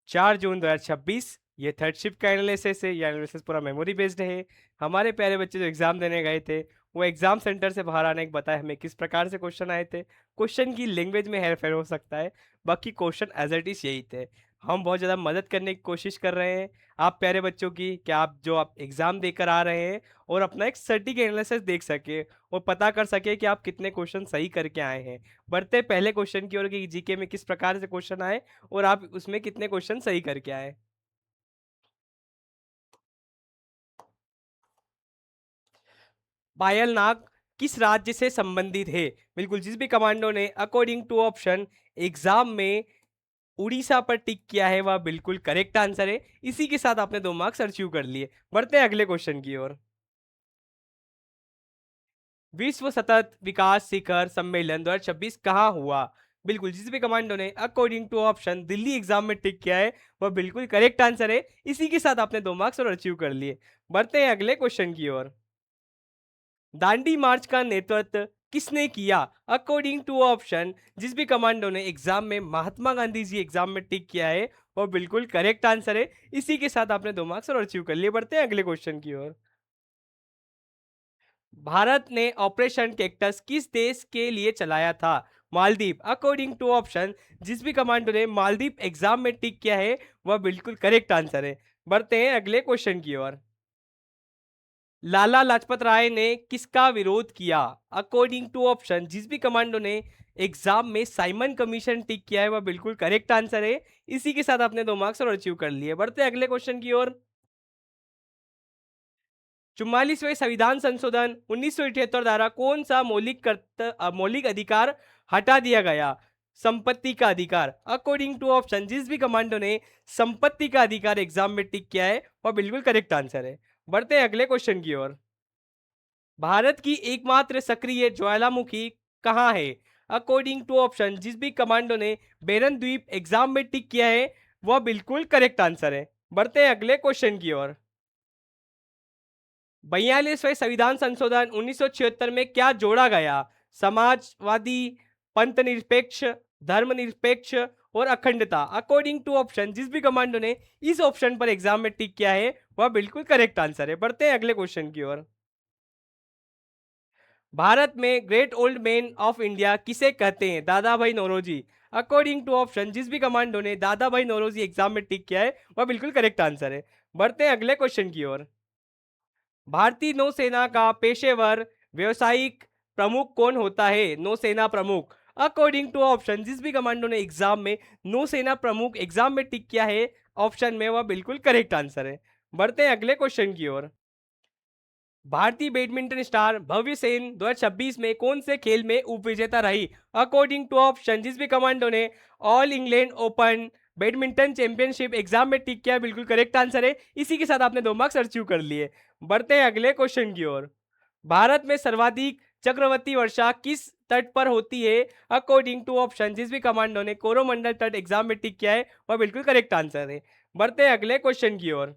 4 जून 2026 ये third shift का analysis है। ये एनालिसिस पूरा मेमोरी बेस्ड है। हमारे प्यारे बच्चे जो एग्जाम देने गए थे, वो एग्जाम सेंटर से बाहर आने के बताए हमें किस प्रकार से क्वेश्चन आए थे। क्वेश्चन की लैंग्वेज में हेर फेर हो सकता है, बाकी क्वेश्चन एज इट इज यही थे। हम बहुत ज़्यादा मदद करने की कोशिश कर रहे हैं आप प्यारे बच्चों की, कि आप एग्जाम देकर आ रहे हैं और अपना एक सटीक एनालिसिस देख सके और पता कर सके कि आप कितने क्वेश्चन सही करके आए हैं। बढ़ते पहले क्वेश्चन की ओर कि जीके में किस प्रकार से क्वेश्चन आए और आप उसमें कितने क्वेश्चन सही करके आए। पायल नाग किस राज्य से संबंधित है? बिल्कुल, जिस भी कमांडो ने अकॉर्डिंग टू ऑप्शन एग्जाम में उड़ीसा पर टिक किया है वह बिल्कुल करेक्ट आंसर है। इसी के साथ आपने 2 मार्क्स अचीव कर लिए। बढ़ते हैं अगले क्वेश्चन की ओर। विश्व सतत विकास शिखर सम्मेलन 2026 कहाँ हुआ? बिल्कुल, जिस भी कमांडो ने according to option Delhi exam में टिक किया है वह बिल्कुल करेक्ट आंसर है। इसी के साथ आपने 2 मार्क्स और अचीव कर लिए। बढ़ते हैं अगले क्वेश्चन की ओर। दांडी मार्च का नेतृत्व किसने किया? अकॉर्डिंग टू ऑप्शन जिस भी कमांडो ने एग्जाम में महात्मा गांधी जी एग्जाम में टिक किया है वो बिल्कुल करेक्ट आंसर है। इसी के साथ आपने 2 मार्क्स और अचीव कर लिए। बढ़ते हैं अगले क्वेश्चन की ओर। भारत ने ऑपरेशन कैक्टस किस देश के लिए चलाया था? मालदीव। अकॉर्डिंग टू ऑप्शन जिस भी कमांडो ने मालदीव एग्जाम में टिक किया है वह बिल्कुल करेक्ट आंसर है। बढ़ते हैं अगले क्वेश्चन की ओर। लाला लाजपत राय ने किसका विरोध किया? अकॉर्डिंग टू ऑप्शन जिस भी कमांडो ने एग्जाम में साइमन कमीशन टिक किया है वह बिल्कुल करेक्ट आंसर है। इसी के साथ आपने 2 मार्क्स और अचीव कर लिए। बढ़ते हैं अगले क्वेश्चन की ओर। 44वें संविधान संशोधन 1978 द्वारा कौन सा मौलिक अधिकार हटा दिया गया? संपत्ति का अधिकार। अकॉर्डिंग टू ऑप्शन जिस भी कमांडो ने संपत्ति का अधिकार एग्जाम में टिक किया है वह बिल्कुल करेक्ट आंसर है। बढ़ते हैं अगले क्वेश्चन की ओर। भारत की एकमात्र सक्रिय ज्वालामुखी कहाँ है? अकॉर्डिंग टू ऑप्शन जिस भी कमांडो ने बेरन द्वीप एग्जाम में टिक किया है वह बिल्कुल करेक्ट आंसर है। बढ़ते हैं अगले क्वेश्चन की ओर। 42वें संविधान संशोधन 1976 में क्या जोड़ा गया? समाजवादी, पंथ निरपेक्ष, धर्मनिरपेक्ष और अखंडता। अकॉर्डिंग टू ऑप्शन जिस भी कमांडो ने इस ऑप्शन पर एग्जाम में टिक किया है वह बिल्कुल करेक्ट आंसर है। बढ़ते हैं अगले क्वेश्चन की ओर। भारत में great old man of India किसे कहते हैं? दादा भाई नौरोजी। अकॉर्डिंग टू ऑप्शन जिस भी कमांडो ने दादा भाई नौरोजी एग्जाम में टिक किया है वह बिल्कुल करेक्ट आंसर है। बढ़ते हैं अगले क्वेश्चन की ओर। भारतीय नौसेना का पेशेवर व्यवसायिक प्रमुख कौन होता है? नौसेना प्रमुख। अकॉर्डिंग टू ऑप्शन जिस भी कमांडो ने एग्जाम में नौसेना प्रमुख एग्जाम में टिक किया है ऑप्शन में वह बिल्कुल करेक्ट आंसर है। बढ़ते हैं अगले क्वेश्चन की ओर। भारतीय बैडमिंटन स्टार भव्य सेन 2026 में कौन से खेल में उपविजेता रही? अकॉर्डिंग टू ऑप्शन जिस भी कमांडो ने all England open badminton championship exam में टिक किया बिल्कुल करेक्ट आंसर है। इसी के साथ आपने 2 मार्क्स अचीव कर लिए। बढ़ते हैं अगले क्वेश्चन की ओर। भारत में सर्वाधिक चक्रवर्ती वर्षा किस तट पर होती है? अकॉर्डिंग टू ऑप्शन जिस भी कमांडो ने कोरोमंडल तट एग्जाम में टिक किया है वह बिल्कुल करेक्ट आंसर है। बढ़ते हैं अगले क्वेश्चन की ओर।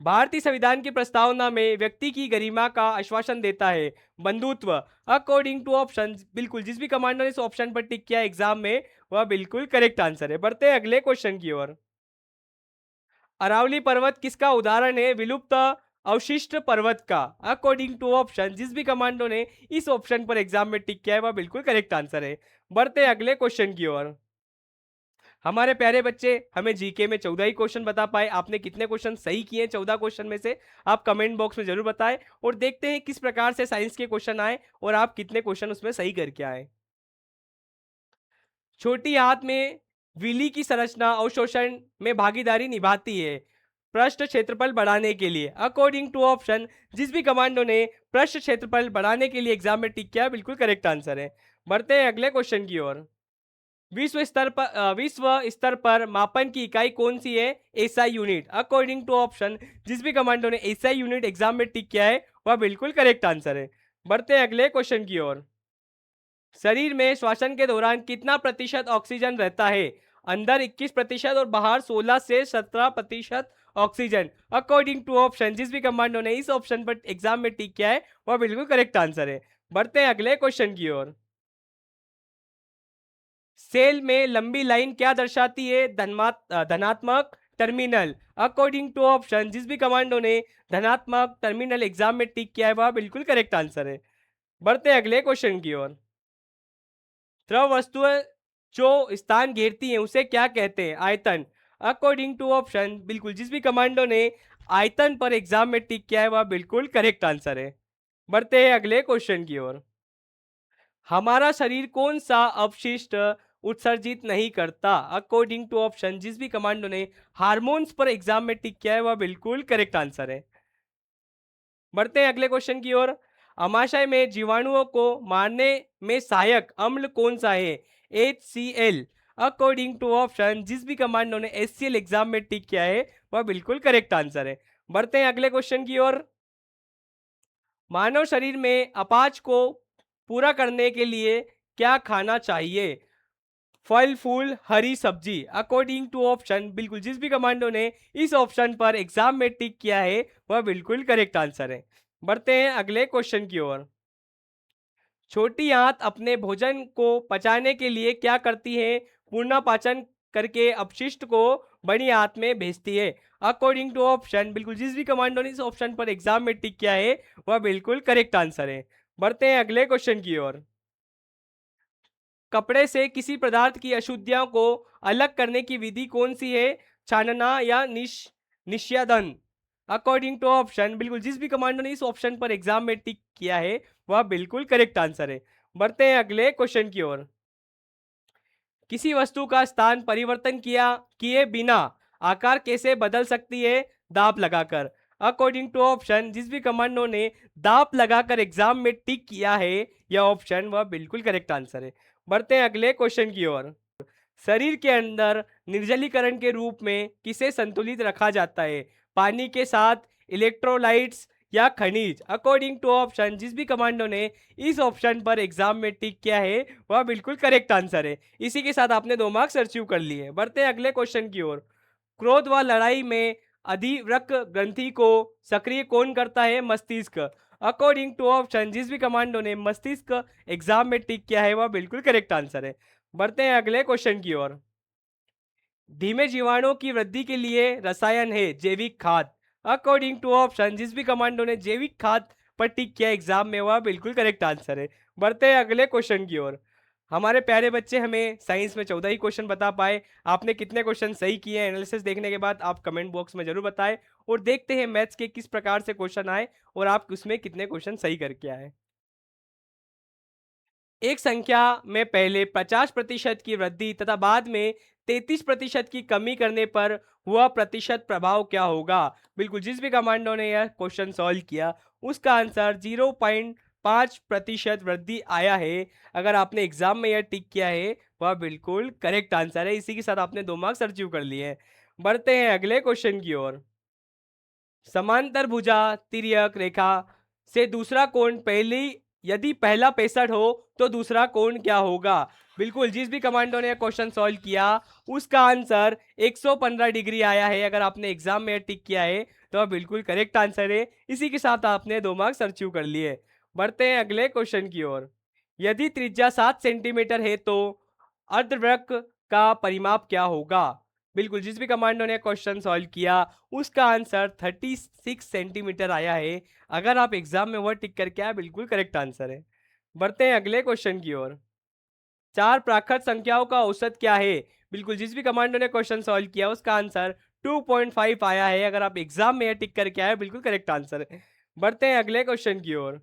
भारतीय संविधान की प्रस्तावना में व्यक्ति की गरिमा का आश्वासन देता है बंधुत्व। अकॉर्डिंग टू ऑप्शन बिल्कुल जिस भी कमांडो ने इस ऑप्शन पर टिक किया एग्जाम में वह बिल्कुल करेक्ट आंसर है। बढ़ते हैं अगले क्वेश्चन की ओर। अरावली पर्वत किसका उदाहरण है विलुप्त अवशिष्ट पर्वत का? अकॉर्डिंग टू ऑप्शन जिस भी कमांडो ने इस ऑप्शन पर एग्जाम में टिक किया है वह बिल्कुल करेक्ट आंसर है। बढ़ते हैं अगले क्वेश्चन की ओर। हमारे प्यारे बच्चे हमें जीके में 14 ही क्वेश्चन बता पाए। आपने कितने क्वेश्चन सही किए 14 क्वेश्चन में से? आप कमेंट बॉक्स में जरूर बताएं और देखते हैं किस प्रकार से साइंस के क्वेश्चन आए और आप कितने क्वेश्चन उसमें सही करके आए। छोटी हाथ में विली की संरचना अवशोषण में भागीदारी निभाती है पृष्ठ क्षेत्रफल बढ़ाने के लिए। अकॉर्डिंग टू ऑप्शन जिस भी कमांडो ने पृष्ठ क्षेत्रफल बढ़ाने के लिए एग्जाम में टिक किया बिल्कुल करेक्ट आंसर है। बढ़ते हैं अगले क्वेश्चन की ओर। विश्व स्तर पर मापन की इकाई कौन सी है? SI unit. According to option जिस भी कमांडो ने एसआई यूनिट एग्जाम में टिक किया है वह बिल्कुल करेक्ट आंसर है। बढ़ते हैं अगले क्वेश्चन की ओर। शरीर में श्वसन के दौरान कितना प्रतिशत ऑक्सीजन रहता है? अंदर 21% और बाहर 16 से 17% ऑक्सीजन। अकॉर्डिंग टू ऑप्शन जिस भी कमांडो ने इस ऑप्शन पर एग्जाम में टिक किया है वह बिल्कुल करेक्ट आंसर है। बढ़ते हैं अगले क्वेश्चन की ओर। सेल में लंबी लाइन क्या दर्शाती है? धनात्मक टर्मिनल। अकॉर्डिंग टू ऑप्शन जिस भी कमांडो ने धनात्मक टर्मिनल एग्जाम में टिक किया है वह बिल्कुल करेक्ट आंसर है। बढ़ते हैं अगले क्वेश्चन की ओर। द्रव वस्तुएं जो स्थान घेरती हैं उसे क्या कहते हैं? आयतन। अकॉर्डिंग टू ऑप्शन बिल्कुल जिस भी कमांडो ने आयतन पर एग्जाम में टिक किया है वह बिल्कुल करेक्ट आंसर है। बढ़ते हैं अगले क्वेश्चन की ओर। हमारा शरीर कौन सा अपशिष्ट उत्सर्जित नहीं करता? अकॉर्डिंग टू ऑप्शन जिस भी कमांडो ने हार्मोन्स पर एग्जाम में टिक किया है वह बिल्कुल करेक्ट आंसर है। बढ़ते हैं अगले क्वेश्चन की ओर। अमाशय में जीवाणुओं को मारने में सहायक अम्ल कौन सा है? HCl। अकॉर्डिंग टू ऑप्शन जिस भी कमांडो ने HCl एग्जाम में टिक किया है वह बिल्कुल करेक्ट आंसर है। बढ़ते हैं अगले क्वेश्चन की ओर। मानव शरीर में अपाच को पूरा करने के लिए क्या खाना चाहिए? फल फूल हरी सब्जी। अकॉर्डिंग टू ऑप्शन बिल्कुल जिस भी कमांडो ने इस ऑप्शन पर एग्जाम में टिक किया है वह बिल्कुल करेक्ट आंसर है। बढ़ते हैं अगले क्वेश्चन की ओर। छोटी आंत अपने भोजन को पचाने के लिए क्या करती है? पूर्ण पाचन करके अपशिष्ट को बड़ी आंत में भेजती है। अकॉर्डिंग टू ऑप्शन बिल्कुल जिस भी कमांडो ने इस ऑप्शन पर एग्जाम में टिक किया है वह बिल्कुल करेक्ट आंसर है। बढ़ते हैं अगले क्वेश्चन की ओर। कपड़े से किसी पदार्थ की अशुद्धियों को अलग करने की विधि कौन सी है? छानना या निष्यादन। अकॉर्डिंग टू ऑप्शन बिल्कुल जिस भी कमांडो ने इस ऑप्शन पर एग्जाम में टिक किया है वह बिल्कुल करेक्ट आंसर है। बढ़ते हैं अगले क्वेश्चन की ओर। किसी वस्तु का स्थान परिवर्तन किए बिना आकार कैसे बदल सकती है? दाब लगाकर। अकॉर्डिंग टू ऑप्शन जिस भी कमांडो ने दाब लगाकर एग्जाम में टिक किया है यह ऑप्शन वह बिल्कुल करेक्ट आंसर है। बढ़ते हैं अगले क्वेश्चन की ओर। शरीर के अंदर निर्जलीकरण के रूप में किसे संतुलित रखा जाता है? पानी के साथ, इलेक्ट्रोलाइट्स या खनिज। अकॉर्डिंग टू ऑप्शन जिस भी कमांडो ने इस ऑप्शन पर एग्जाम में टिक किया है वह बिल्कुल करेक्ट आंसर है। इसी के साथ आपने 2 मार्क्स अचीव कर लिए। बढ़ते हैं अगले क्वेश्चन की ओर। क्रोध व लड़ाई में अधिवृक्क ग्रंथि को सक्रिय कौन करता है? मस्तिष्क। अकॉर्डिंग टू ऑप्शन जिस भी कमांडो ने मस्तिष्क एग्जाम में टिक किया है वह बिल्कुल करेक्ट आंसर है। बढ़ते हैं अगले क्वेश्चन की ओर। धीमे जीवाणुओं की वृद्धि के लिए रसायन है जैविक खाद। अकॉर्डिंग टू ऑप्शन जिस भी कमांडो ने जैविक खाद पर टिक किया एग्जाम में वह बिल्कुल करेक्ट आंसर है। बढ़ते हैं अगले क्वेश्चन की ओर। हमारे प्यारे बच्चे हमें साइंस में 14 ही क्वेश्चन बता पाए। आपने कितने क्वेश्चन सही किए हैं एनालिसिस देखने के बाद आप कमेंट बॉक्स में जरूर बताएं। और देखते हैं मैथ्स के किस प्रकार से क्वेश्चन आए और आप उसमें कितने क्वेश्चन सही करके आए। एक संख्या में पहले 50% की वृद्धि तथा बाद में 33% की कमी करने पर हुआ प्रतिशत प्रभाव क्या होगा? बिल्कुल जिस भी कमांडो ने यह क्वेश्चन सॉल्व किया उसका आंसर 0.5% वृद्धि आया है। अगर आपने एग्जाम में यह टिक किया है वह बिल्कुल करेक्ट आंसर है। इसी के साथ आपने 2 मार्क्स अचीव कर लिए हैं। बढ़ते हैं अगले क्वेश्चन की ओर। समांतर भुजा तिर्यक रेखा से दूसरा कोण पहली यदि पहला 65 हो तो दूसरा कोण क्या होगा? बिल्कुल जिस भी कमांडो ने क्वेश्चन सॉल्व किया उसका आंसर 115 डिग्री आया है। अगर आपने एग्जाम में टिक किया है तो बिल्कुल करेक्ट आंसर है। इसी के साथ आपने 2 मार्क्स अचीव कर लिए। बढ़ते हैं अगले क्वेश्चन की ओर। यदि त्रिज्या 7 सेंटीमीटर है तो अर्धवृत्त का परिमाप क्या होगा? बिल्कुल जिस भी कमांडो ने क्वेश्चन सॉल्व किया उसका आंसर 36 सेंटीमीटर आया है। अगर आप एग्जाम में वह टिक करके आए बिल्कुल करेक्ट आंसर है। बढ़ते हैं अगले क्वेश्चन की ओर। 4 प्राकृत संख्याओं का औसत क्या है? बिल्कुल जिस भी कमांडो ने क्वेश्चन सॉल्व किया उसका आंसर 2.5 आया है। अगर आप एग्जाम में यह टिक करके आए बिल्कुल करेक्ट आंसर है। बढ़ते हैं अगले क्वेश्चन की ओर।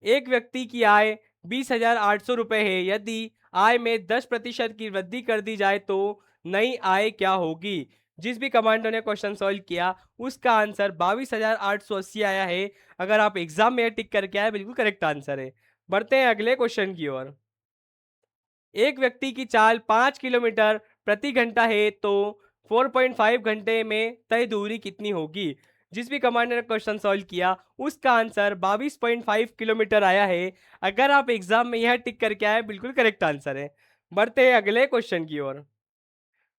एक व्यक्ति की आय 20,800 रुपये है। यदि आय में 10% की वृद्धि कर दी जाए तो नई आय क्या होगी? जिस भी कमांडो ने क्वेश्चन सॉल्व किया उसका आंसर 22,880 आया है। अगर आप एग्जाम में टिक करके आए बिल्कुल करेक्ट आंसर है। बढ़ते हैं अगले क्वेश्चन की ओर। एक व्यक्ति की चाल 5 किलोमीटर प्रति घंटा है तो 4.5 घंटे में तय दूरी कितनी होगी? जिस भी कमांडर ने क्वेश्चन सॉल्व किया उसका आंसर 22.5 किलोमीटर आया है। अगर आप एग्जाम में यह टिक करके आए बिल्कुल करेक्ट आंसर है। बढ़ते हैं अगले क्वेश्चन की ओर।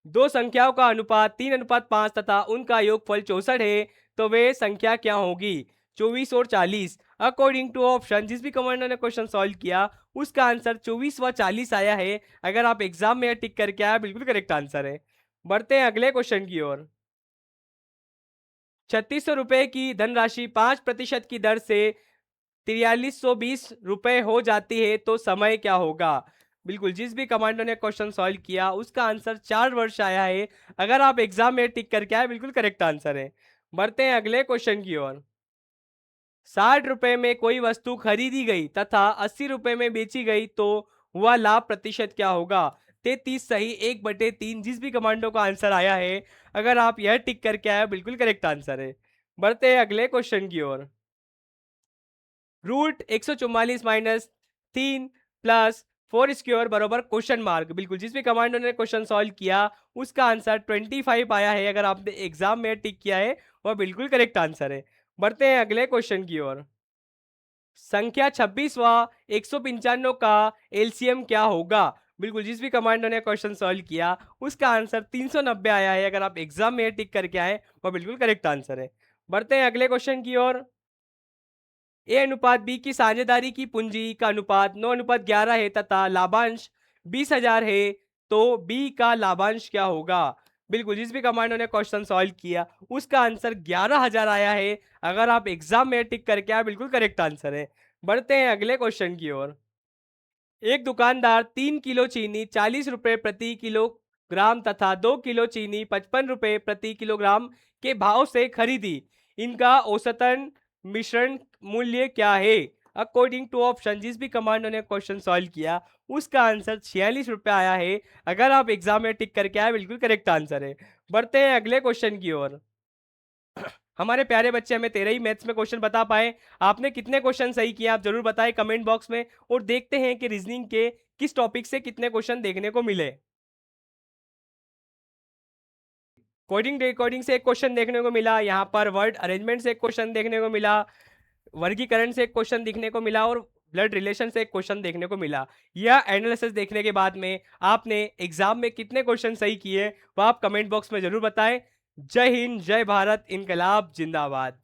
दो संख्याओं का अनुपात 3:5 तथा उनका योगफल 64 है तो वे संख्या क्या होगी? 24 और 40। अकॉर्डिंग टू ऑप्शन जिस भी कमांडर ने क्वेश्चन सॉल्व किया उसका आंसर 24 व 40 आया है। अगर आप एग्जाम में टिक करके आया, बिल्कुल करेक्ट आंसर है। बढ़ते हैं अगले क्वेश्चन की ओर। 3600 रुपए की धनराशि 5% की दर से 4320 रुपए हो जाती है तो समय क्या होगा? बिल्कुल, जिस भी कमांडो ने क्वेश्चन सॉल्व किया उसका आंसर 4 वर्ष आया है। अगर आप एग्जाम में टिक करके आए, बिल्कुल करेक्ट आंसर है। बढ़ते हैं अगले क्वेश्चन की ओर। 60 रुपए में कोई वस्तु खरीदी गई तथा 80 रुपए में बेची गई तो हुआ लाभ प्रतिशत क्या होगा? 33 सही, 1/3 जिस भी कमांडो का आंसर आया है। अगर आप यह टिक करके आया, बिल्कुल करेक्ट आंसर है। बढ़ते हैं अगले क्वेश्चन की ओर। रूट 144 - 3 प्लस 4 स्क्वायर बराबर क्वेश्चन मार्क। बिल्कुल, जिस भी कमांडो ने क्वेश्चन सॉल्व किया उसका आंसर 25 आया है। अगर आपने एग्जाम में टिक किया है, वह बिल्कुल करेक्ट आंसर है। बढ़ते हैं अगले क्वेश्चन की ओर। संख्या 26 व 195 का एलसीएम क्या होगा? बिल्कुल, जिस भी कमांडो ने क्वेश्चन सॉल्व किया उसका आंसर 390 आया है। अगर आप एग्जाम में टिक करके आए, वह बिल्कुल करेक्ट आंसर है। बढ़ते हैं अगले क्वेश्चन की ओर। ए अनुपात बी की साझेदारी की पूंजी का अनुपात 9:11 है तथा लाभांश 20,000 है तो बी का लाभांश क्या होगा? बिल्कुल, जिस भी कमांडो ने क्वेश्चन सॉल्व किया उसका आंसर 11,000 आया है। अगर आप एग्जाम में टिक करके आए, बिल्कुल करेक्ट आंसर है। बढ़ते हैं अगले क्वेश्चन की ओर। एक दुकानदार 3 किलो चीनी 40 रुपए प्रति किलोग्राम तथा 2 किलो चीनी 55 रुपए प्रति किलोग्राम के भाव से खरीदी। इनका औसतन मिश्रण मूल्य क्या है? अकॉर्डिंग टू ऑप्शन, जिस भी कमांडो ने क्वेश्चन सॉल्व किया उसका आंसर 46 रुपए आया है। अगर आप एग्जाम में टिक करके आए, बिल्कुल करेक्ट आंसर है। बढ़ते हैं अगले क्वेश्चन की ओर। हमारे प्यारे बच्चे हमें 13 ही मैथ्स में क्वेश्चन बता पाए। आपने कितने क्वेश्चन सही किए, आप जरूर बताएं कमेंट बॉक्स में। और देखते हैं कि रीजनिंग के किस टॉपिक से कितने क्वेश्चन देखने को मिले। कोडिंग रिकॉर्डिंग से एक क्वेश्चन देखने को मिला, यहाँ पर वर्ड अरेंजमेंट से एक क्वेश्चन देखने को मिला, वर्गीकरण से एक क्वेश्चन देखने को मिला और ब्लड रिलेशन से एक क्वेश्चन देखने को मिला। यह एनालिसिस देखने के बाद में आपने एग्जाम में कितने क्वेश्चन सही किए, वो आप कमेंट बॉक्स में जरूर बताएं। जय हिंद, जय भारत, इनकलाब जिंदाबाद।